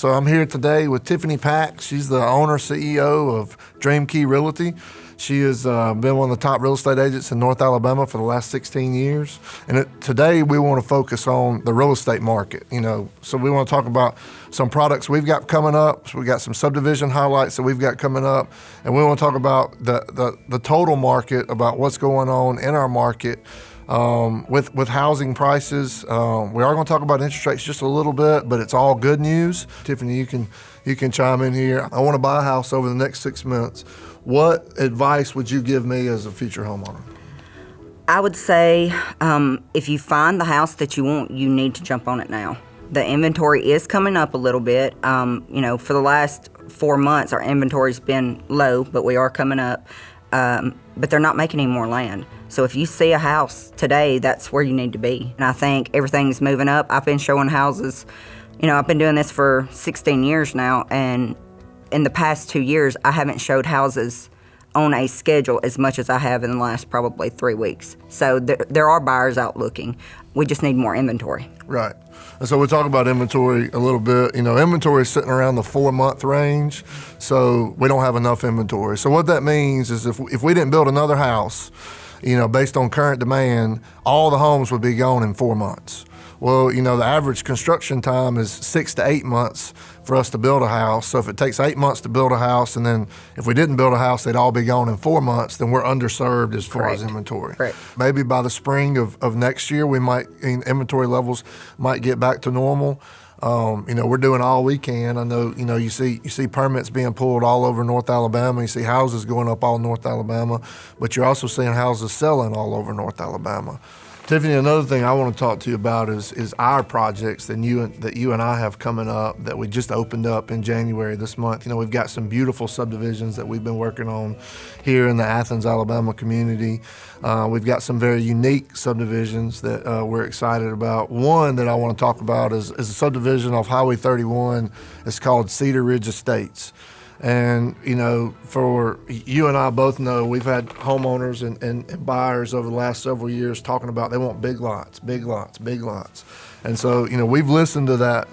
So I'm here today with Tiffany Pack. She's the owner, CEO of Dream Key Realty. She has been one of the top real estate agents in North Alabama for the last 16 years. And today we want to focus on the real estate market. So we want to talk about some products we've got coming up. So we got some subdivision highlights that we've got coming up, and we want to talk about the total market, about what's going on in our market. With housing prices, we are going to talk about interest rates just a little bit, but it's all good news. Tiffany, you can chime in here. I want to buy a house over the next 6 months. What advice would you give me as a future homeowner? I would say if you find the house that you want, you need to jump on it now. The inventory is coming up a little bit. For the last 4 months, our inventory's been low, but we are coming up. But they're not making any more land. So if you see a house today, that's where you need to be. And I think everything's moving up. I've been showing houses, I've been doing this for 16 years now, and in the past 2 years, I haven't showed houses on a schedule as much as I have in the last probably 3 weeks. So there are buyers out looking. We just need more inventory. Right. And so we'll talk about inventory a little bit. Inventory is sitting around the 4-month range, so we don't have enough inventory. So what that means is if we didn't build another house, based on current demand, all the homes would be gone in 4 months. Well, the average construction time is 6 to 8 months for us to build a house. So if it takes 8 months to build a house, and then if we didn't build a house, they'd all be gone in 4 months, then we're underserved as far as inventory. Correct. Maybe by the spring of next year, inventory levels might get back to normal. We're doing all we can. I know, you see permits being pulled all over North Alabama. You see houses going up all North Alabama, but you're also seeing houses selling all over North Alabama. Tiffany, another thing I want to talk to you about is our projects that you and I have coming up that we just opened up in January this month. We've got some beautiful subdivisions that we've been working on here in the Athens, Alabama community. We've got some very unique subdivisions that we're excited about. One that I want to talk about is a subdivision off Highway 31. It's called Cedar Ridge Estates. And, for you and I both know, we've had homeowners and buyers over the last several years talking about they want big lots, big lots, big lots. And so, we've listened to that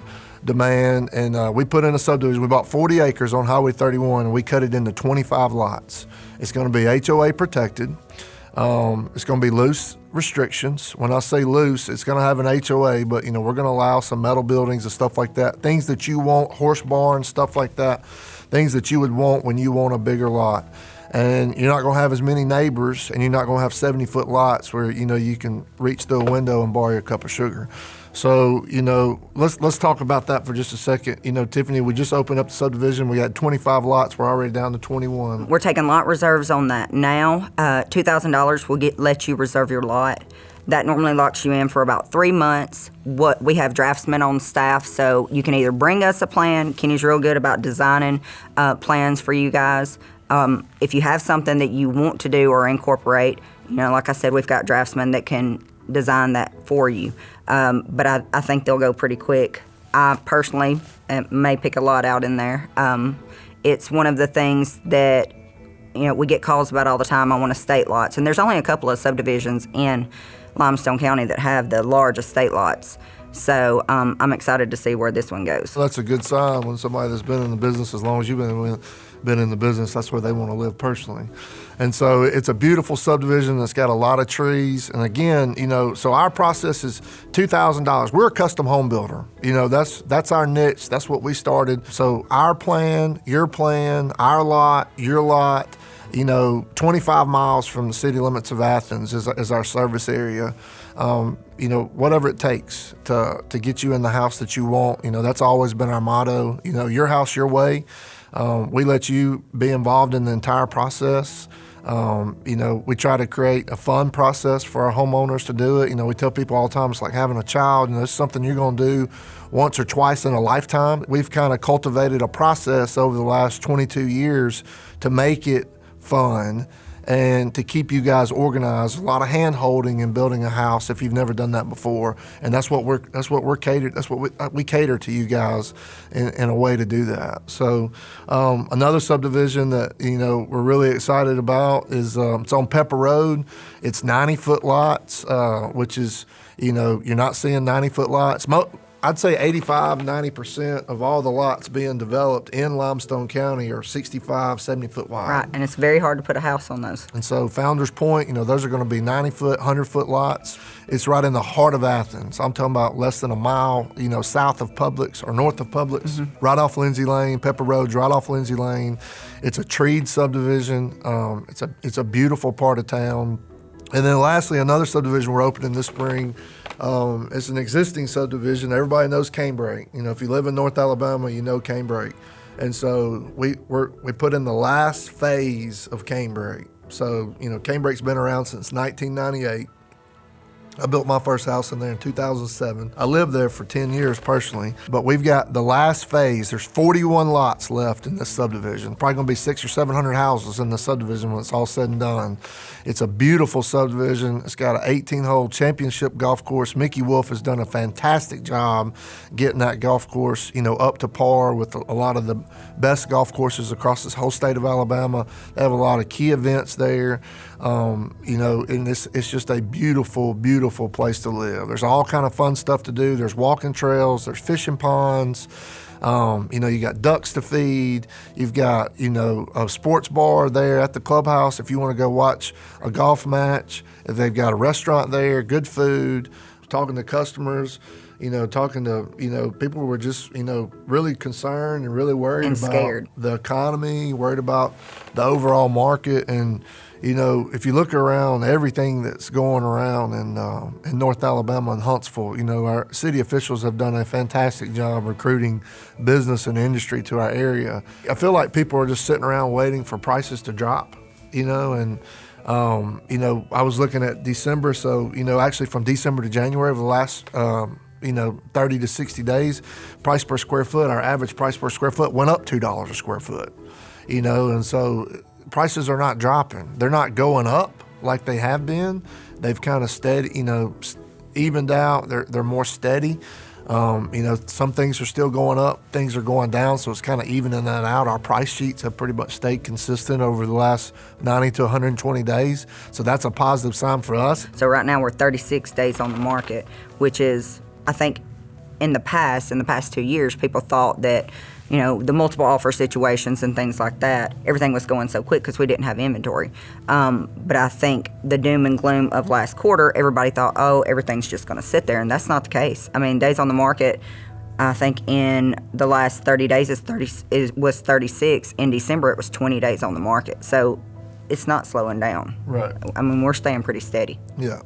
demand, and we put in a subdivision. We bought 40 acres on Highway 31, and we cut it into 25 lots. It's going to be HOA protected. It's going to be loose restrictions. When I say loose, it's going to have an HOA, but, we're going to allow some metal buildings and stuff like that, things that you want, horse barns, stuff like that. Things that you would want when you want a bigger lot. And you're not going to have as many neighbors, and you're not going to have 70-foot lots where, you can reach through a window and borrow a cup of sugar. So, let's talk about that for just a second. Tiffany, we just opened up the subdivision. We had 25 lots. We're already down to 21. We're taking lot reserves on that now. $2,000 will let you reserve your lot. That normally locks you in for about 3 months. We have draftsmen on staff, so you can either bring us a plan. Kenny's real good about designing plans for you guys. If you have something that you want to do or incorporate, like I said, we've got draftsmen that can design that for you. But I think they'll go pretty quick. I personally may pick a lot out in there. It's one of the things that we get calls about all the time. I want estate lots, and there's only a couple of subdivisions in Limestone County that have the large estate lots. So I'm excited to see where this one goes. So that's a good sign when somebody that's been in the business as long as you've been in the business, that's where they want to live personally. And so it's a beautiful subdivision that's got a lot of trees. And again, so our process is $2,000. We're a custom home builder. That's our niche. That's what we started. So our plan, your plan, our lot, your lot, 25 miles from the city limits of Athens is our service area. Whatever it takes to get you in the house that you want, that's always been our motto. Your house, your way. We let you be involved in the entire process. We try to create a fun process for our homeowners to do it. We tell people all the time, it's like having a child. It's something you're going to do once or twice in a lifetime. We've kind of cultivated a process over the last 22 years to make it fun and to keep you guys organized. A lot of hand holding in building a house if you've never done that before, and that's what we're catered. That's what we cater to you guys in a way to do that. So another subdivision that we're really excited about is it's on Pepper Road. It's 90-foot lots, which is you're not seeing 90-foot lots. I'd say 85, 90% of all the lots being developed in Limestone County are 65, 70-foot wide. Right, and it's very hard to put a house on those. And so Founders Point, those are going to be 90-foot, 100-foot lots. It's right in the heart of Athens. I'm talking about less than a mile, south of Publix or north of Publix, right off Lindsay Lane. Pepper Road's right off Lindsay Lane. It's a treed subdivision. It's a beautiful part of town. And then lastly, another subdivision we're opening this spring. It's an existing subdivision. Everybody knows Canebrake. If you live in North Alabama, you know Canebrake. And so we put in the last phase of Canebrake. So, Canebrake's been around since 1998. I built my first house in there in 2007. I lived there for 10 years personally, but we've got the last phase. There's 41 lots left in this subdivision. Probably gonna be 600 or 700 houses in the subdivision when it's all said and done. It's a beautiful subdivision. It's got an 18-hole championship golf course. Mickey Wolf has done a fantastic job getting that golf course, up to par with a lot of the best golf courses across this whole state of Alabama. They have a lot of key events there. And it's just a beautiful, beautiful place to live. There's all kind of fun stuff to do. There's walking trails, there's fishing ponds. You got ducks to feed. You've got, a sports bar there at the clubhouse if you want to go watch a golf match. They've got a restaurant there, good food, talking to customers. Talking to, people were just, really concerned and really worried and about scared. The economy, worried about the overall market. And, if you look around everything that's going around in North Alabama and Huntsville, our city officials have done a fantastic job recruiting business and industry to our area. I feel like people are just sitting around waiting for prices to drop, and I was looking at December. So, actually from December to January of the last 30 to 60 days, price per square foot, our average price per square foot went up $2 a square foot, and so prices are not dropping. They're not going up like they have been. They've kind of steady, evened out. They're more steady. Some things are still going up, things are going down, so it's kind of evening that out. Our price sheets have pretty much stayed consistent over the last 90 to 120 days, so that's a positive sign for us. So right now we're 36 days on the market, which is, I think, in the past 2 years, people thought that, the multiple offer situations and things like that, everything was going so quick because we didn't have inventory. But I think the doom and gloom of last quarter, everybody thought, oh, everything's just going to sit there, and that's not the case. I mean, days on the market, I think in the last 30 days it was 36. In December, it was 20 days on the market. So it's not slowing down. Right. I mean, we're staying pretty steady. Yeah.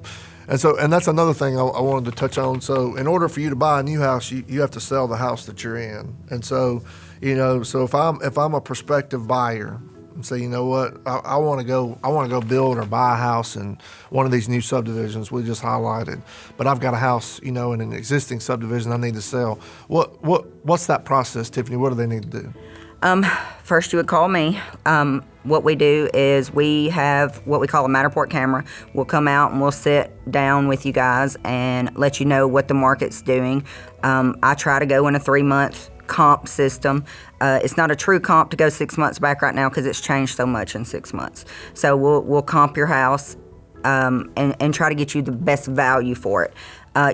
And that's another thing I wanted to touch on. So in order for you to buy a new house, you have to sell the house that you're in. And so, so if I'm a prospective buyer and say, I want to go build or buy a house in one of these new subdivisions we just highlighted, but I've got a house, in an existing subdivision I need to sell. What's that process, Tiffany? What do they need to do? First, you would call me. What we do is we have what we call a Matterport camera. We'll come out and we'll sit down with you guys and let you know what the market's doing. I try to go in a 3-month comp system. It's not a true comp to go 6 months back right now because it's changed so much in 6 months. So we'll comp your house and try to get you the best value for it.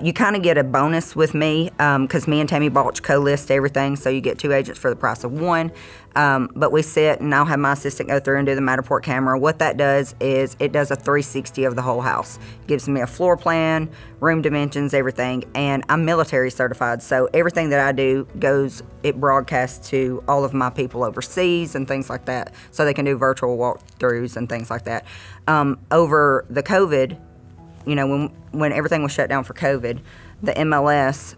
You kind of get a bonus with me because me and Tammy Balch co-list everything, so you get 2 agents for the price of 1. But we sit, and I'll have my assistant go through and do the Matterport camera. What that does is it does a 360 of the whole house. Gives me a floor plan, room dimensions, everything. And I'm military certified, so everything that I do it broadcasts to all of my people overseas and things like that, so they can do virtual walkthroughs and things like that. Over the COVID, when everything was shut down for COVID, the MLS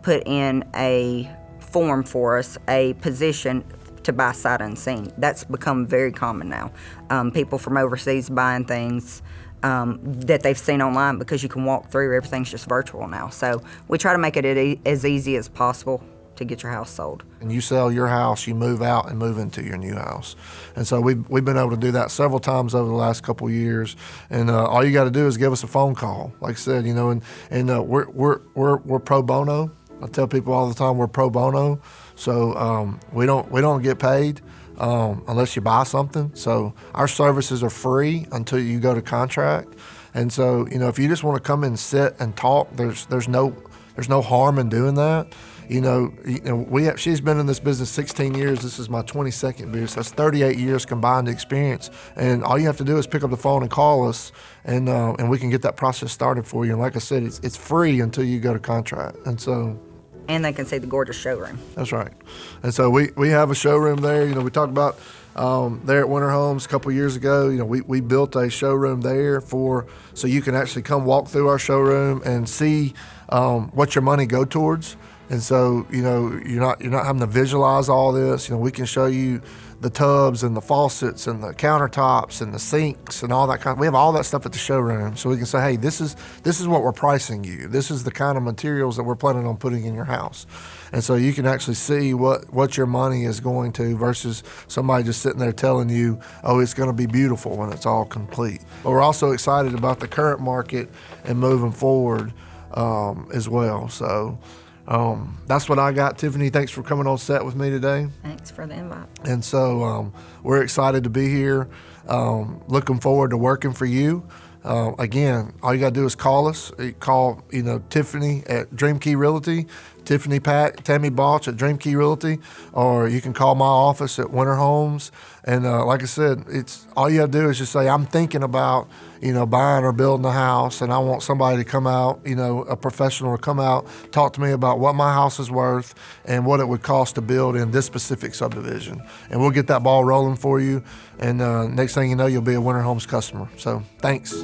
put in a form for us, a position to buy sight unseen. That's become very common now. People from overseas buying things that they've seen online because you can walk through. Everything's just virtual now. So we try to make it as easy as possible to get your house sold. And you sell your house, you move out and move into your new house. And so we've been able to do that several times over the last couple of years. And all you got to do is give us a phone call. Like I said, we're pro bono. I tell people all the time we're pro bono. So we don't get paid unless you buy something. So our services are free until you go to contract. And so if you just want to come and sit and talk, there's no there's no harm in doing that. She's been in this business 16 years. This is my 22nd business. That's 38 years combined experience. And all you have to do is pick up the phone and call us, and we can get that process started for you. And like I said, it's free until you go to contract. And they can see the gorgeous showroom. That's right. And so we have a showroom there. We talked about there at Winter Homes a couple of years ago. We built a showroom there so you can actually come walk through our showroom and see what your money go towards. And so you're not having to visualize all this. We can show you the tubs and the faucets and the countertops and the sinks and all that we have all that stuff at the showroom, so we can say, hey, this is what we're pricing you. This is the kind of materials that we're planning on putting in your house. And so you can actually see what your money is going to versus somebody just sitting there telling you, oh, it's going to be beautiful when it's all complete. But we're also excited about the current market and moving forward as well. So that's what I got. Tiffany, thanks for coming on set with me today. Thanks for the invite. And so we're excited to be here. Looking forward to working for you. Again, all you got to do is call us. Call Tiffany at Dream Key Realty, Tiffany Pack, Tammy Balch at Dream Key Realty, or you can call my office at Winter Homes. And like I said, it's all you have to do is just say, I'm thinking about buying or building a house, and I want somebody to come out, a professional to come out, talk to me about what my house is worth and what it would cost to build in this specific subdivision. And we'll get that ball rolling for you. And next thing you know, you'll be a Winter Homes customer. So thanks.